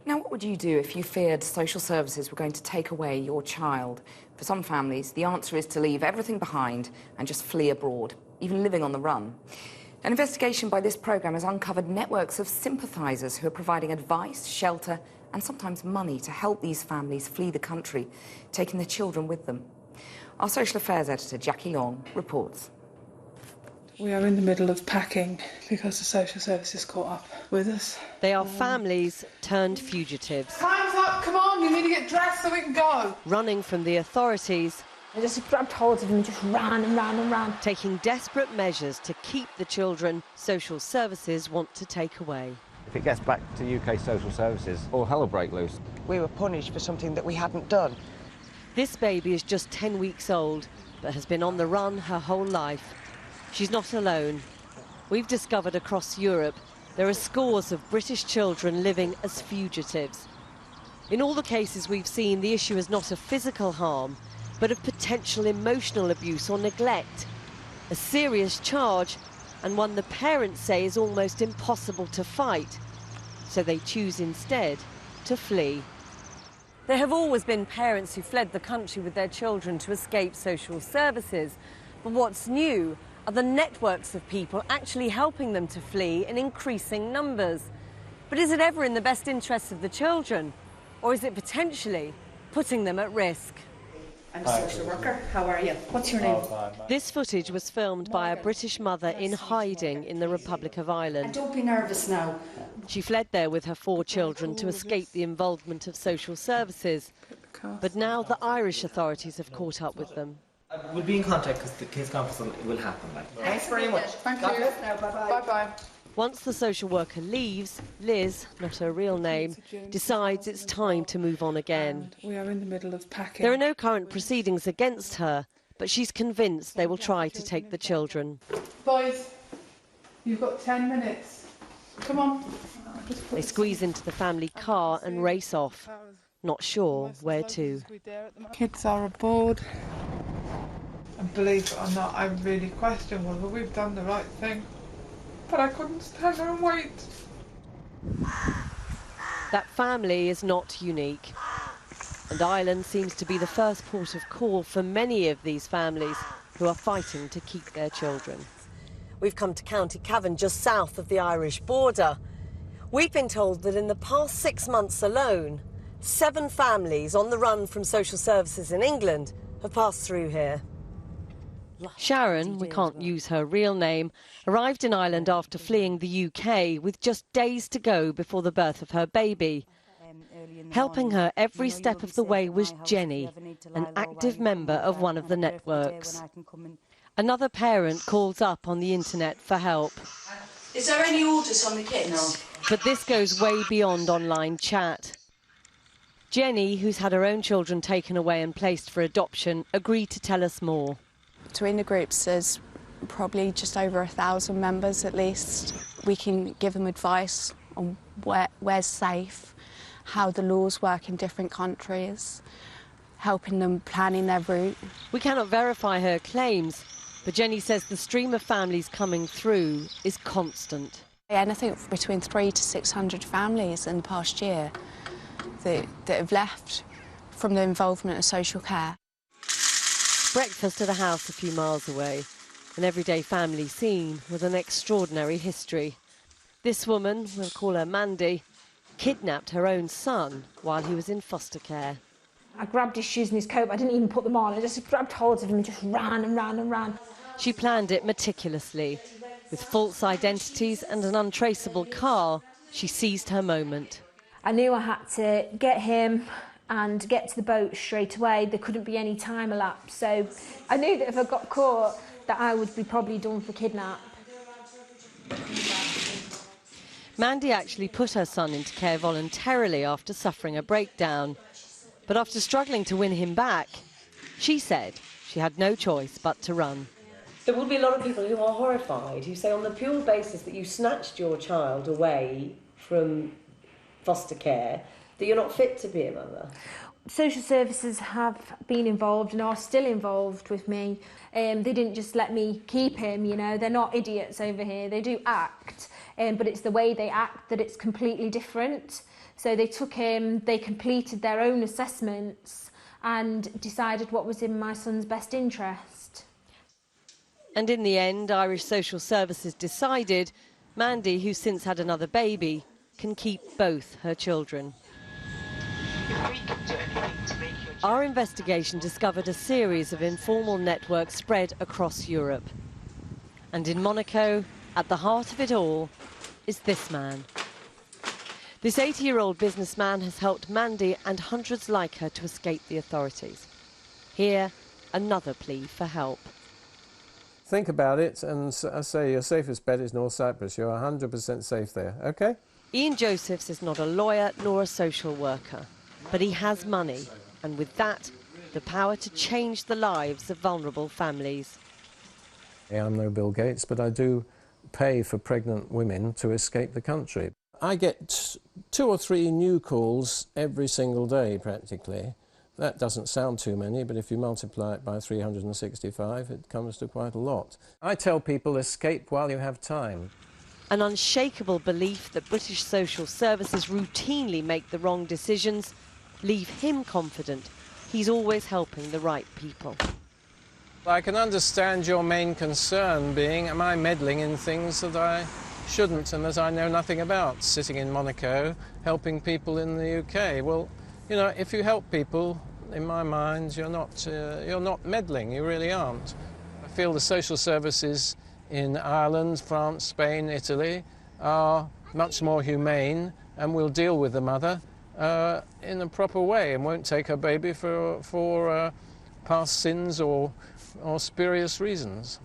Now, what would you do if you feared social services were going to take away your child? For some families, the answer is to leave everything behind and just flee abroad, even living on the run. An investigation by this programme has uncovered networks of sympathisers who are providing advice, shelter and sometimes money to help these families flee the country, taking their children with them. Our social affairs editor, Jackie Long, reports. We are in the middle of packing because the social services caught up with us. They are families turned fugitives. Time's up, come on, you need to get dressed so we can go. Running from the authorities. I just grabbed hold of him and just ran and ran and ran. Taking desperate measures to keep the children social services want to take away. If it gets back to UK social services, all hell will break loose. We were punished for something that we hadn't done. This baby is just 10 weeks old, but has been on the run her whole life. She's not alone. We've discovered across Europe there are scores of British children living as fugitives. In all the cases we've seen, the issue is not of physical harm, but of potential emotional abuse or neglect. A serious charge, and one the parents say is almost impossible to fight. So they choose instead to flee. There have always been parents who fled the country with their children to escape social services. But what's new are the networks of people actually helping them to flee in increasing numbers. But is it ever in the best interests of the children? Or is it potentially putting them at risk? I'm a social worker. How are you? What's your name? This footage was filmed by a British mother in hiding in the Republic of Ireland. And don't be nervous now. She fled there with her 4 children to escape the involvement of social services. But now the Irish authorities have caught up with them. We'll be in contact because the case conference will happen. Thanks very much. Thank you. Bye-bye. Once the social worker leaves, Liz, not her real name, decides it's time to move on again. We are in the middle of packing. There are no current proceedings against her, but she's convinced they will try to take the children. Boys, you've got 10 minutes. Come on. They squeeze into the family car and race off, not sure where to. Kids are aboard. And believe it or not, I really question whether we've done the right thing. But I couldn't stand there and wait. That family is not unique. And Ireland seems to be the first port of call for many of these families who are fighting to keep their children. We've come to County Cavan, just south of the Irish border. We've been told that in the past 6 months alone, 7 families on the run from social services in England have passed through here. Sharon, we can't use her real name, arrived in Ireland after fleeing the UK with just days to go before the birth of her baby. Helping her every step of the way was Jenny, an active member of one of the networks. Another parent calls up on the internet for help. Is there any orders on the kids? No. But this goes way beyond online chat. Jenny, who's had her own children taken away and placed for adoption, agreed to tell us more. Between the groups, there's probably just over 1,000 members at least. We can give them advice on where's safe, how the laws work in different countries, helping them planning their route. We cannot verify her claims, but Jenny says the stream of families coming through is constant. Anything between 300 to 600 families in the past year that have left from the involvement of social care. Breakfast at a house a few miles away, an everyday family scene with an extraordinary history. This woman, we'll call her Mandy, kidnapped her own son while he was in foster care. I grabbed his shoes and his coat, I didn't even put them on, I just grabbed hold of him and just ran and ran and ran. She planned it meticulously. With false identities and an untraceable car, she seized her moment. I knew I had to get him and get to the boat straight away. There couldn't be any time elapsed, so I knew that if I got caught that I would be probably done for kidnap. Mandy actually put her son into care voluntarily after suffering a breakdown. But after struggling to win him back, she said she had no choice but to run. There will be a lot of people who are horrified, who say on the pure basis that you snatched your child away from foster care, that you're not fit to be a mother. Social services have been involved and are still involved with me. They didn't just let me keep him, you know, they're not idiots over here, they do act. but it's the way they act that it's completely different. So they took him, they completed their own assessments and decided what was in my son's best interest. And in the end, Irish Social Services decided Mandy, who's since had another baby, can keep both her children. Our investigation discovered a series of informal networks spread across Europe. And in Monaco, at the heart of it all, is this man. This 80-year-old businessman has helped Mandy and hundreds like her to escape the authorities. Here, another plea for help. Think about it, and I say your safest bet is North Cyprus. You're 100% safe there, OK? Ian Josephs is not a lawyer nor a social worker, but he has money, and with that, the power to change the lives of vulnerable families. I'm no Bill Gates, but I do pay for pregnant women to escape the country. I get 2 or 3 new calls every single day, practically. That doesn't sound too many, but if you multiply it by 365, it comes to quite a lot. I tell people, escape while you have time. An unshakable belief that British social services routinely make the wrong decisions leave him confident he's always helping the right people. I can understand your main concern being, am I meddling in things that I shouldn't and that I know nothing about, sitting in Monaco, helping people in the UK? Well, you know, if you help people, in my mind, you're not meddling, you really aren't. I feel the social services in Ireland, France, Spain, Italy are much more humane and will deal with the mother in a proper way and won't take her baby for past sins or spurious reasons.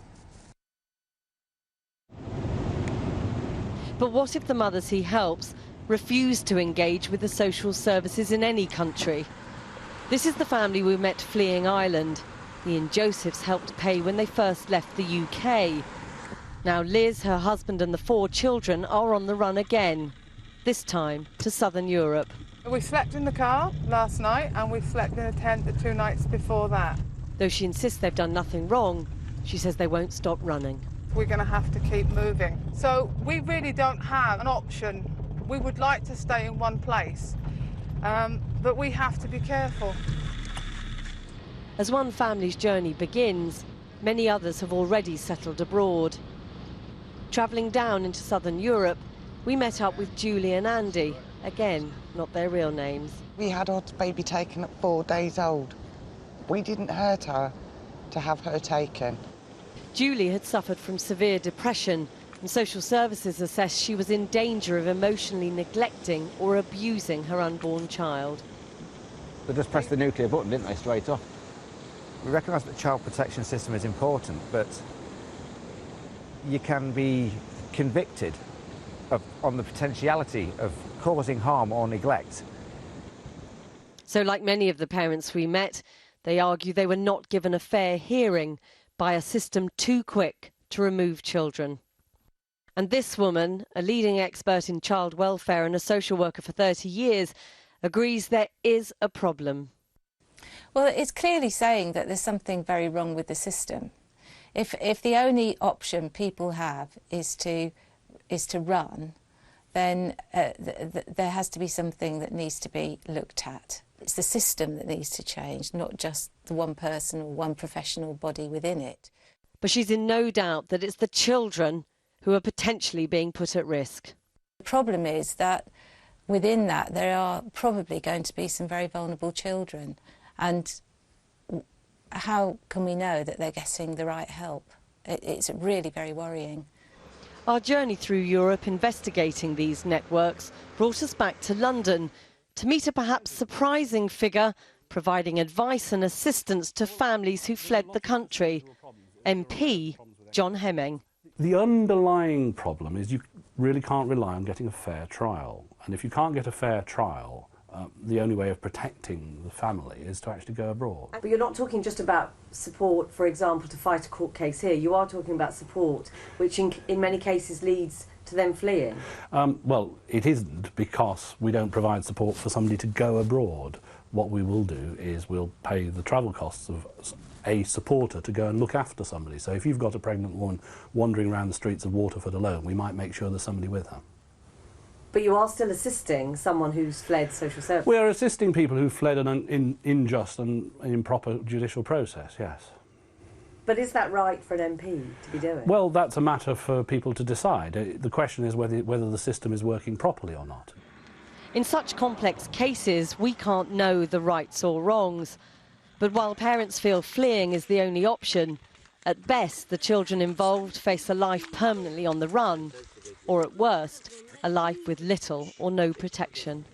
But what if the mothers he helps refuse to engage with the social services in any country? This is the family we met fleeing Ireland. Ian Josephs helped pay when they first left the UK. Now Liz, her husband and the 4 children are on the run again, this time to southern Europe. We slept in the car last night and we slept in a tent the 2 nights before that. Though she insists they've done nothing wrong, she says they won't stop running. We're going to have to keep moving. So we really don't have an option. We would like to stay in one place, but we have to be careful. As one family's journey begins, many others have already settled abroad. Travelling down into southern Europe, we met up with Julie and Andy. Again, not their real names. We had our baby taken at 4 days old. We didn't hurt her to have her taken. Julie had suffered from severe depression, and social services assessed she was in danger of emotionally neglecting or abusing her unborn child. They just pressed the nuclear button, didn't they, straight off? We recognise that the child protection system is important, but you can be convicted on the potentiality of causing harm or neglect. So like many of the parents we met, they argue they were not given a fair hearing by a system too quick to remove children. And this woman, a leading expert in child welfare and a social worker for 30 years, agrees there is a problem. Well, it's clearly saying that there's something very wrong with the system. If the only option people have is to run, then there has to be something that needs to be looked at. It's the system that needs to change, not just the one person or one professional body within it. But she's in no doubt that it's the children who are potentially being put at risk. The problem is that within that there are probably going to be some very vulnerable children, and how can we know that they're getting the right help? It's really very worrying. Our journey through Europe investigating these networks brought us back to London to meet a perhaps surprising figure providing advice and assistance to families who fled the country, MP John Hemming. The underlying problem is you really can't rely on getting a fair trial. And if you can't get a fair trial, the only way of protecting the family is to actually go abroad. But you're not talking just about support, for example, to fight a court case here. You are talking about support, which in many cases leads to them fleeing. Well, it isn't, because we don't provide support for somebody to go abroad. What we will do is we'll pay the travel costs of a supporter to go and look after somebody. So if you've got a pregnant woman wandering around the streets of Waterford alone, we might make sure there's somebody with her. But you are still assisting someone who's fled social services? We are assisting people who've fled an unjust and improper judicial process, yes. But is that right for an MP to be doing? Well, that's a matter for people to decide. The question is whether the system is working properly or not. In such complex cases, we can't know the rights or wrongs. But while parents feel fleeing is the only option, at best, the children involved face a life permanently on the run, or at worst, a life with little or no protection.